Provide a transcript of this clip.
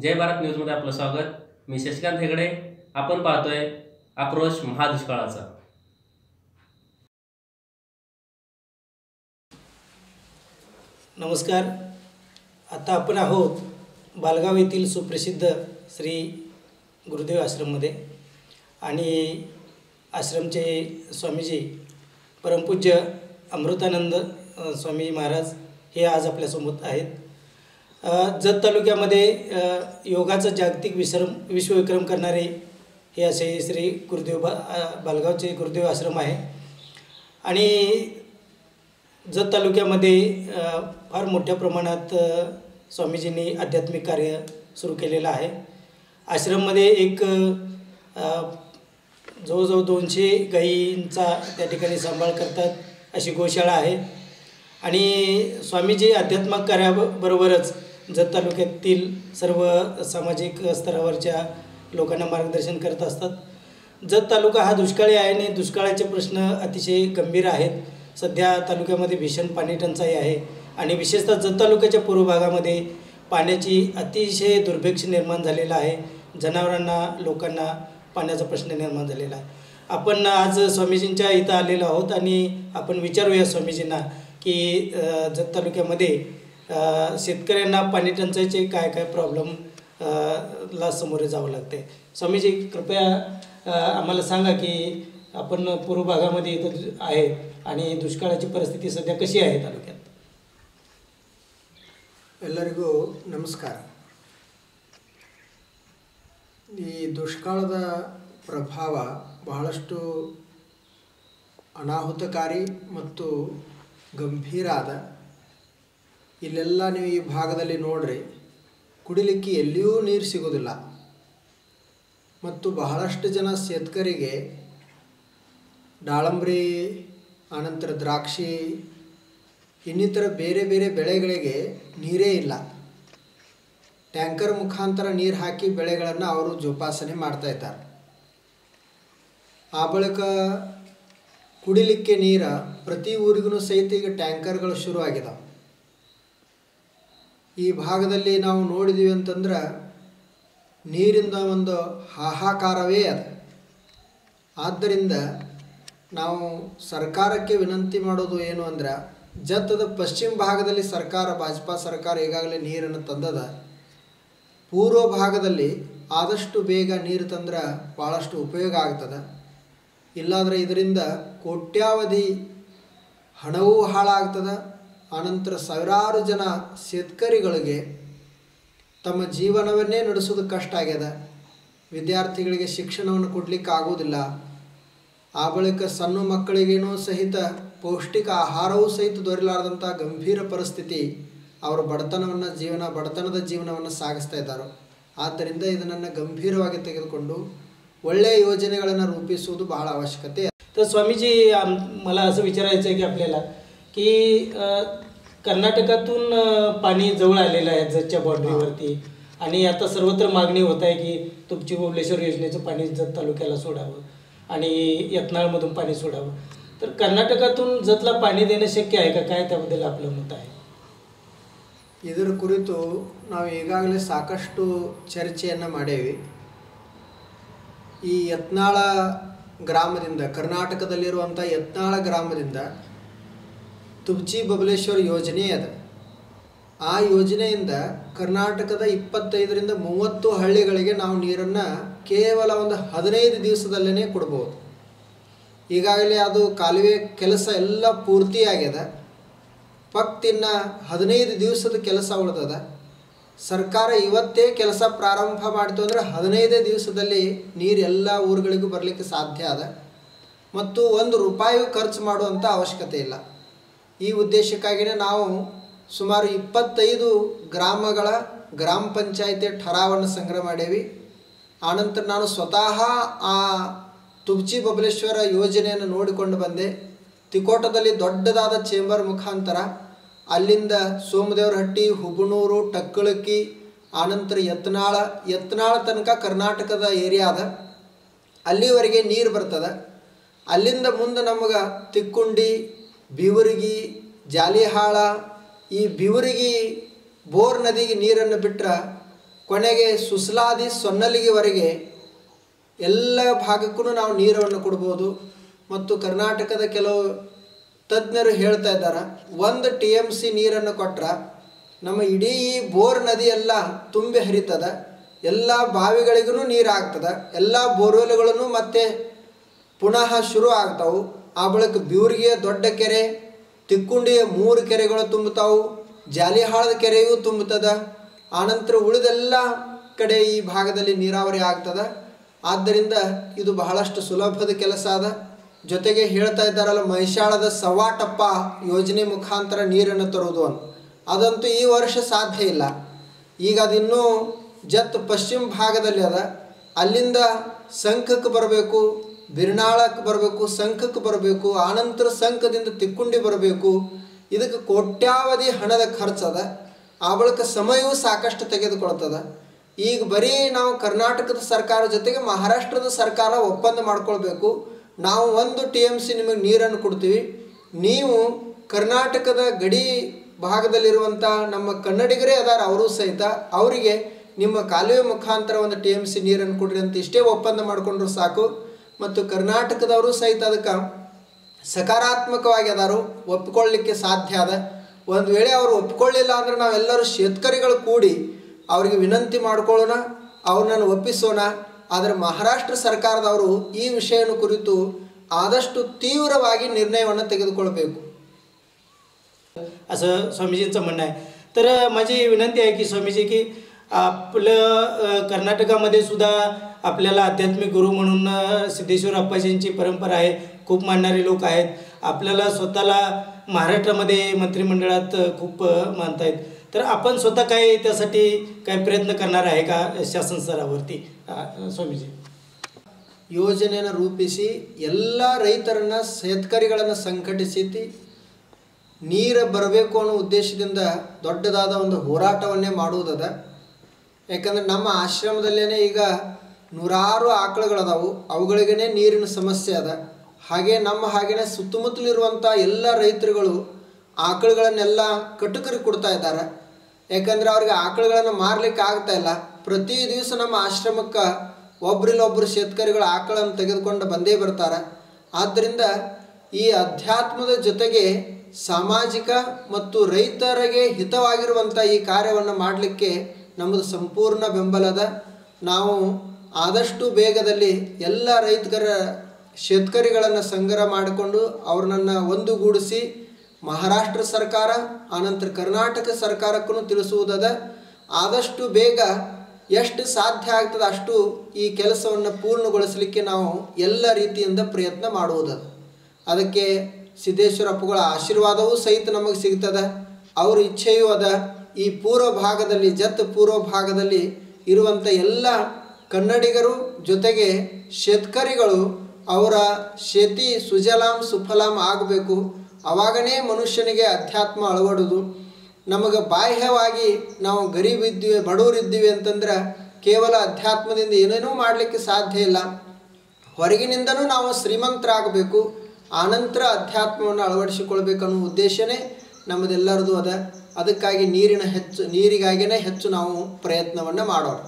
जय भारत न्यूजमध्ये आपलं स्वागत। मी शशिकांत हेगडे। आपण पाहतोय आक्रोश महादुष्काळाचा। नमस्कार। आता आपण आहोत बालगाव येथील सुप्रसिद्ध श्री गुरुदेव आश्रममध्ये आणि आश्रमचे स्वामीजी परमपूज्य अमृतानंद स्वामी महाराज हे आज आपल्यासोबत आहेत। जत तालुक्यामध्ये योगाचा जागतिक विश्वविक्रम करणारे हे असे श्री गुरुदेव बालगावचे गुरुदेव आश्रम आहे आणि जत तालुक्यामध्ये फार मोठ्या प्रमाणात स्वामीजींनी आध्यात्मिक कार्य सुरू केलेलं आहे। आश्रममध्ये एक जवळजवळ 200 गायींचा त्या ठिकाणी सांभाळ करतात अशी गोशाळा आहे आणि स्वामीजी आध्यात्मिक कार्याबरोबरच जत तालुक्यातील सर्व सामाजिक स्तरावरच्या लोकांना मार्गदर्शन करत असतात। जत तालुका हा दुष्काळी आहे आणि दुष्काळाचे प्रश्न अतिशय गंभीर आहेत। सध्या तालुक्यामध्ये भीषण पाणी टंचाई आहे आणि विशेषतः जत तालुक्याच्या पूर्व भागामध्ये पाण्याची अतिशय दुर्भिक्ष निर्माण झालेला आहे। जनावरांना लोकांना पाण्याचा प्रश्न निर्माण झालेला आहे। आपण आज स्वामीजींच्या इथं आलेलो आहोत आणि आपण विचारूया स्वामीजींना की जत तालुक्यामध्ये शेतकऱ्यांना पाणी टंचाईचे काय काय प्रॉब्लेम ला सामोरे जावं लागते। स्वामीजी कृपया आम्हाला सांगा की आपण पूर्व भागामध्ये इथं आहे आणि दुष्काळाची परिस्थिती सध्या कशी आहे तालुक्यात? ಎಲ್ಲರಿಗೂ ನಮಸ್ಕಾರ। ಈ ದುಷ್ಕಾಳದ ಪ್ರಭಾವ ಬಹಳಷ್ಟು ಅನಾಹುತಕಾರಿ ಮತ್ತು ಗಂಭೀರ ಆದ। ಇಲ್ಲೆಲ್ಲ ನೀವು ಈ ಭಾಗದಲ್ಲಿ ನೋಡ್ರಿ ಕುಡಿಲಿಕ್ಕೆ ಎಲ್ಲಿಯೂ ನೀರು ಸಿಗೋದಿಲ್ಲ ಮತ್ತು ಬಹಳಷ್ಟು ಜನ ಶೇತಕರಿಗೆ ದಾಳಂಬ್ರಿ ಅನಂತರ ದ್ರಾಕ್ಷಿ ಇನ್ನಿತರ ಬೇರೆ ಬೇರೆ ಬೆಳೆಗಳಿಗೆ ನೀರೇ ಇಲ್ಲ। ಟ್ಯಾಂಕರ್ ಮುಖಾಂತರ ನೀರು ಹಾಕಿ ಬೆಳೆಗಳನ್ನು ಅವರು ಜೋಪಾಸನೆ ಮಾಡ್ತಾ ಇದ್ದಾರೆ। ಆ ಬಳಿಕ ಕುಡಿಲಿಕ್ಕೆ ನೀರು ಪ್ರತಿ ಊರಿಗೂ ಸಹಿತ ಈಗ ಟ್ಯಾಂಕರ್ಗಳು ಶುರುವಾಗಿದ್ದಾವೆ। ಈ ಭಾಗದಲ್ಲಿ ನಾವು ನೋಡಿದ್ದೀವಿ ಅಂತಂದ್ರೆ ನೀರಿಂದ ಒಂದು ಹಾಹಾಕಾರವೇ ಅದ। ಆದ್ದರಿಂದ ನಾವು ಸರ್ಕಾರಕ್ಕೆ ವಿನಂತಿ ಮಾಡೋದು ಏನು ಅಂದ್ರೆ ಜತ್ತದ ಪಶ್ಚಿಮ ಭಾಗದಲ್ಲಿ ಸರ್ಕಾರ ಭಾಜಪಾ ಸರ್ಕಾರ ಈಗಾಗಲೇ ನೀರನ್ನು ತಂದದ। ಪೂರ್ವ ಭಾಗದಲ್ಲಿ ಆದಷ್ಟು ಬೇಗ ನೀರು ತಂದ್ರೆ ಭಾಳಷ್ಟು ಉಪಯೋಗ ಆಗ್ತದೆ। ಇಲ್ಲಾಂದರೆ ಇದರಿಂದ ಕೋಟ್ಯಾವಧಿ ಹಣವೂ ಹಾಳಾಗ್ತದೆ। ಆನಂತರ ಸಾವಿರಾರು ಜನ ಶೇತಕರಿಗಳಿಗೆ ತಮ್ಮ ಜೀವನವನ್ನೇ ನಡೆಸೋದು ಕಷ್ಟ ಆಗ್ಯದ। ವಿದ್ಯಾರ್ಥಿಗಳಿಗೆ ಶಿಕ್ಷಣವನ್ನು ಕೊಡಲಿಕ್ಕೆ ಆಗೋದಿಲ್ಲ। ಆ ಬಳಿಕ ಸಣ್ಣ ಮಕ್ಕಳಿಗೇನೂ ಸಹಿತ ಪೌಷ್ಟಿಕ ಆಹಾರವೂ ಸಹಿತ ದೊರೆಯಲಾರದಂಥ ಗಂಭೀರ ಪರಿಸ್ಥಿತಿ ಅವರ ಬಡತನದ ಜೀವನವನ್ನು ಸಾಗಿಸ್ತಾ ಇದ್ದಾರೆ। ಆದ್ದರಿಂದ ಇದನ್ನು ಗಂಭೀರವಾಗಿ ತೆಗೆದುಕೊಂಡು ಒಳ್ಳೆಯ योजनेಗಳನ್ನು ರೂಪಿಸುವುದು ಬಹಳ ಅವಶ್ಯಕತೆ आहे। तर स्वामीजी मला असं विचारायचं आहे की आपल्याला की कर्नाटकातून पाणी जवळ आलेलं आहे जतच्या बाउंड्रीवरती आणि आता सर्वत्र मागणी होत आहे की तुपची बबलेश्वर योजनेचं पाणी जत तालुक्याला सोडावं आणि यत्नाळमधून पाणी सोडावं। तर कर्नाटकातून जतला पाणी देणं शक्य आहे का? काय त्याबद्दल आपलं मत आहे? ಇದರ ಕುರಿತು ನಾವು ಈಗಾಗಲೇ ಸಾಕಷ್ಟು ಚರ್ಚೆಯನ್ನು ಮಾಡೇವಿ। ಈ ಯತ್ನಾಳ ಗ್ರಾಮದಿಂದ ಕರ್ನಾಟಕದಲ್ಲಿರುವಂಥ ಯತ್ನಾಳ ಗ್ರಾಮದಿಂದ ತುಬ್ಚಿ ಬಬಲೇಶ್ವರ ಯೋಜನೆ ಅದ। ಆ ಯೋಜನೆಯಿಂದ ಕರ್ನಾಟಕದ 25ರಿಂದ 30 ಹಳ್ಳಿಗಳಿಗೆ ನಾವು ನೀರನ್ನು ಕೇವಲ ಒಂದು 15 ದಿವಸದಲ್ಲೇ ಕೊಡ್ಬೋದು। ಈಗಾಗಲೇ ಅದು ಕಾಲುವೆ ಕೆಲಸ ಎಲ್ಲ ಪೂರ್ತಿಯಾಗ್ಯದ। ಫಕ್ತಿನ್ನ 15 ದಿವಸದ ಕೆಲಸ ಉಳಿದದ। ಸರ್ಕಾರ ಇವತ್ತೇ ಕೆಲಸ ಪ್ರಾರಂಭ ಮಾಡಿತು ಅಂದರೆ 15 ದಿವಸದಲ್ಲಿ ನೀರು ಎಲ್ಲ ಊರುಗಳಿಗೂ ಬರಲಿಕ್ಕೆ ಸಾಧ್ಯ ಅದ ಮತ್ತು ₹1 ಖರ್ಚು ಮಾಡುವಂಥ ಅವಶ್ಯಕತೆ ಇಲ್ಲ। ಈ ಉದ್ದೇಶಕ್ಕಾಗಿಯೇ ನಾವು ಸುಮಾರು 25 ಗ್ರಾಮಗಳ ಗ್ರಾಮ ಪಂಚಾಯಿತಿ ಠರಾವನ್ನು ಸಂಗ್ರಹ ಮಾಡೇವಿ। ಆನಂತರ ನಾನು ಸ್ವತಃ ಆ ತುಬ್ಚಿ ಬಬಲೇಶ್ವರ ಯೋಜನೆಯನ್ನು ನೋಡಿಕೊಂಡು ಬಂದೆ। ತಿಕೋಟದಲ್ಲಿ ದೊಡ್ಡದಾದ ಚೇಂಬರ್ ಮುಖಾಂತರ ಅಲ್ಲಿಂದ ಸೋಮದೇವರಹಟ್ಟಿ, ಹುಬನೂರು, ಟಕ್ಕಳಕ್ಕಿ, ಆನಂತರ ಯತ್ನಾಳ ತನಕ ಕರ್ನಾಟಕದ ಏರಿಯಾ ಅದ। ಅಲ್ಲಿವರೆಗೆ ನೀರು ಬರ್ತದೆ। ಅಲ್ಲಿಂದ ಮುಂದೆ ನಮಗೆ ತಿಕ್ಕುಂಡಿ, ಬಿವರಗಿ, ಜಾಲಿಹಾಳ, ಈ ಬಿವರಗಿ ಬೋರ್ ನದಿಗೆ ನೀರನ್ನು ಬಿಟ್ಟರೆ ಕೊನೆಗೆ ಸುಸ್ಲಾದಿ ಸೊನ್ನಲಿಗೆವರೆಗೆ ಎಲ್ಲ ಭಾಗಕ್ಕೂ ನಾವು ನೀರನ್ನು ಕೊಡ್ಬೋದು. ಮತ್ತು ಕರ್ನಾಟಕದ ಕೆಲವು ತಜ್ಞರು ಹೇಳ್ತಾ ಇದ್ದಾರೆ, 1 TMC ನೀರನ್ನು ಕೊಟ್ಟರೆ ನಮ್ಮ ಇಡೀ ಬೋರ್ ನದಿ ಎಲ್ಲ ತುಂಬಿ ಹರಿತದೆ, ಎಲ್ಲ ಬಾವಿಗಳಿಗೂ ನೀರು ಆಗ್ತದೆ, ಎಲ್ಲ ಬೋರ್ವೆಲ್ಗಳನ್ನು ಮತ್ತೆ ಪುನಃ ಶುರು ಆಗ್ತಾವೆ. ಆ ಬಳಿಕ ಬ್ಯೂರಿಗೆ ದೊಡ್ಡ ಕೆರೆ, ತಿಕ್ಕುಂಡಿಯ 3 ಕೆರೆಗಳು ತುಂಬುತ್ತಾವು, ಜಾಲಿಹಾಳದ ಕೆರೆಯೂ ತುಂಬುತ್ತದೆ. ಆನಂತರ ಉಳಿದೆಲ್ಲ ಕಡೆ ಈ ಭಾಗದಲ್ಲಿ ನೀರಾವರಿ ಆಗ್ತದೆ. ಆದ್ದರಿಂದ ಇದು ಬಹಳಷ್ಟು ಸುಲಭದ ಕೆಲಸ ಅದ. ಜೊತೆಗೆ ಹೇಳ್ತಾ ಇದ್ದಾರಲ್ಲ, ಮೈಷಾಳದ ಸವಾಟಪ್ಪ ಯೋಜನೆ ಮುಖಾಂತರ ನೀರನ್ನು ತರುವುದು ಅಂತ, ಅದಂತೂ ಈ ವರ್ಷ ಸಾಧ್ಯ ಇಲ್ಲ. ಈಗ ಅದಿನ್ನೂ ಜತ್ ಪಶ್ಚಿಮ ಭಾಗದಲ್ಲಿ ಅದ, ಅಲ್ಲಿಂದ ಸಂಖಕ್ಕೆ ಬರಬೇಕು, ಬಿರ್ನಾಳಕ್ಕೆ ಬರಬೇಕು, ಸಂಖಕ್ಕೆ ಬರಬೇಕು, ಆನಂತರ ಸಂಖದಿಂದ ತಿಕ್ಕುಂಡಿ ಬರಬೇಕು. ಇದಕ್ಕೆ ಕೋಟ್ಯಾವಧಿ ಹಣದ ಖರ್ಚದ. ಆ ಬಳಿಕ ಸಮಯವೂ ಸಾಕಷ್ಟು ತೆಗೆದುಕೊಳ್ತದೆ. ಈಗ ಬರೀ ನಾವು ಕರ್ನಾಟಕದ ಸರ್ಕಾರ ಜೊತೆಗೆ ಮಹಾರಾಷ್ಟ್ರದ ಸರ್ಕಾರ ಒಪ್ಪಂದ ಮಾಡ್ಕೊಳ್ಬೇಕು, ನಾವು 1 TMC ನಿಮಗೆ ನೀರನ್ನು ಕೊಡ್ತೀವಿ, ನೀವು ಕರ್ನಾಟಕದ ಗಡಿ ಭಾಗದಲ್ಲಿರುವಂಥ ನಮ್ಮ ಕನ್ನಡಿಗರೇ ಅದಾರ ಅವರು ಸಹಿತ, ಅವರಿಗೆ ನಿಮ್ಮ ಕಾಲುವೆ ಮುಖಾಂತರ 1 TMC ನೀರನ್ನು ಕೊಡ್ರಿ ಅಂತ ಇಷ್ಟೇ ಒಪ್ಪಂದ ಮಾಡಿಕೊಂಡ್ರು ಸಾಕು. ಮತ್ತು ಕರ್ನಾಟಕದವರು ಸಹಿತ ಅದಕ್ಕೆ ಸಕಾರಾತ್ಮಕವಾಗಿ ಅದಾರು, ಒಪ್ಪಿಕೊಳ್ಳಲಿಕ್ಕೆ ಸಾಧ್ಯ ಅದ. ಒಂದು ವೇಳೆ ಅವರು ಒಪ್ಕೊಳ್ಳಿಲ್ಲ ಅಂದರೆ ನಾವೆಲ್ಲರೂ ಶೇತಕರಿಗಳು ಕೂಡಿ ಅವರಿಗೆ ವಿನಂತಿ ಮಾಡ್ಕೊಳ್ಳೋಣ, ಅವ್ರನ್ನ ಒಪ್ಪಿಸೋಣ. ಆದರೆ ಮಹಾರಾಷ್ಟ್ರ ಸರ್ಕಾರದವರು ಈ ವಿಷಯನ ಕುರಿತು आदಷ್ಟು तीव्रವಾಗಿ निर्णयವನ್ನು ತೆಗೆದುಕೊಳ್ಳಬೇಕು असं स्वामीजींचं म्हणणं आहे. तर माझी विनंती आहे की स्वामीजी की आपलं कर्नाटकामध्ये सुद्धा आपल्याला आध्यात्मिक गुरु म्हणून सिद्धेश्वर अप्पाजींची परंपरा आहे, खूप मानणारे लोक आहेत. आपल्याला स्वतःला महाराष्ट्रामध्ये मंत्रिमंडळात खूप मानतायत. तर आपण स्वतः काय त्यासाठी काय प्रयत्न करणार आहे का शासन स्तरावरती स्वामीजी? ಯೋಜನೆಯನ್ನು ರೂಪಿಸಿ ಎಲ್ಲ ರೈತರನ್ನ ಶೇತಕರಿಗಳನ್ನು ಸಂಘಟಿಸಿ ನೀರು ಬರಬೇಕು ಅನ್ನೋ ಉದ್ದೇಶದಿಂದ ದೊಡ್ಡದಾದ ಒಂದು ಹೋರಾಟವನ್ನೇ ಮಾಡುವುದದ. ಯಾಕಂದರೆ ನಮ್ಮ ಆಶ್ರಮದಲ್ಲೇ ಈಗ ನೂರಾರು ಆಕಳುಗಳದಾವು, ಅವುಗಳಿಗೇ ನೀರಿನ ಸಮಸ್ಯೆ ಅದ. ಹಾಗೇ ಸುತ್ತಮುತ್ತಲಿರುವಂಥ ಎಲ್ಲ ರೈತರುಗಳು ಆಕಳುಗಳನ್ನೆಲ್ಲ ಕಟುಕರಿಗೆ ಕೊಡ್ತಾ ಇದ್ದಾರೆ. ಯಾಕಂದರೆ ಅವ್ರಿಗೆ ಆಕಳುಗಳನ್ನು ಮಾರಲಿಕ್ಕೆ ಆಗ್ತಾ ಇಲ್ಲ. ಪ್ರತಿ ದಿವಸ ನಮ್ಮ ಆಶ್ರಮಕ್ಕೆ ಒಬ್ಬರಿಲ್ಲೊಬ್ಬರು ಶೇತಕರಿಗಳು ಆಕಳನ್ನು ತೆಗೆದುಕೊಂಡು ಬಂದೇ ಬರ್ತಾರೆ. ಆದ್ದರಿಂದ ಈ ಅಧ್ಯಾತ್ಮದ ಜೊತೆಗೆ ಸಾಮಾಜಿಕ ಮತ್ತು ರೈತರಿಗೆ ಹಿತವಾಗಿರುವಂಥ ಈ ಕಾರ್ಯವನ್ನು ಮಾಡಲಿಕ್ಕೆ ನಮ್ಮದು ಸಂಪೂರ್ಣ ಬೆಂಬಲದ. ನಾವು ಆದಷ್ಟು ಬೇಗದಲ್ಲಿ ಎಲ್ಲ ರೈತರ ಶೇತಕರಿಗಳನ್ನು ಸಂಗ್ರಹ ಮಾಡಿಕೊಂಡು ಅವ್ರನ್ನ ಒಂದುಗೂಡಿಸಿ ಮಹಾರಾಷ್ಟ್ರ ಸರ್ಕಾರ ಆನಂತರ ಕರ್ನಾಟಕ ಸರ್ಕಾರಕ್ಕೂ ತಿಳಿಸುವುದದ. ಆದಷ್ಟು ಬೇಗ ಎಷ್ಟು ಸಾಧ್ಯ ಆಗ್ತದೆ ಅಷ್ಟು ಈ ಕೆಲಸವನ್ನು ಪೂರ್ಣಗೊಳಿಸಲಿಕ್ಕೆ ನಾವು ಎಲ್ಲ ರೀತಿಯಿಂದ ಪ್ರಯತ್ನ ಮಾಡುವುದದ. ಅದಕ್ಕೆ ಸಿದ್ದೇಶ್ವರಪ್ಪಗಳ ಆಶೀರ್ವಾದವೂ ಸಹಿತ ನಮಗೆ ಸಿಗ್ತದೆ, ಅವ್ರ ಇಚ್ಛೆಯೂ ಅದ. ಈ ಪೂರ್ವ ಭಾಗದಲ್ಲಿ ಪೂರ್ವ ಭಾಗದಲ್ಲಿ ಇರುವಂಥ ಎಲ್ಲ ಕನ್ನಡಿಗರು ಜೊತೆಗೆ ಶೇತಕರಿಗಳು ಅವರ ಶೇತಿ ಸುಜಲಾಂ ಸುಫಲಾಂ ಆಗಬೇಕು. ಅವಾಗನೇ ಮನುಷ್ಯನಿಗೆ ಅಧ್ಯಾತ್ಮ ಅಳವಡುವುದು. ನಮಗೆ ಬಾಹ್ಯವಾಗಿ ನಾವು ಗರೀಬಿದ್ದೀವಿ ಬಡವರಿದ್ದೀವಿ ಅಂತಂದ್ರೆ ಕೇವಲ ಅಧ್ಯಾತ್ಮದಿಂದ ಏನೇನೂ ಮಾಡಲಿಕ್ಕೆ ಸಾಧ್ಯ ಇಲ್ಲ. ಹೊರಗಿನಿಂದನೂ ನಾವು ಶ್ರೀಮಂತರಾಗಬೇಕು, ಆನಂತರ ಅಧ್ಯಾತ್ಮವನ್ನು ಅಳವಡಿಸಿಕೊಳ್ಬೇಕನ್ನೋ ಉದ್ದೇಶನೇ ನಮ್ಮದೆಲ್ಲರದು ಅದ. ಅದಕ್ಕಾಗಿ ನೀರಿಗಾಗಿಯೇ ಹೆಚ್ಚು ನಾವು ಪ್ರಯತ್ನವನ್ನು ಮಾಡೋಣ.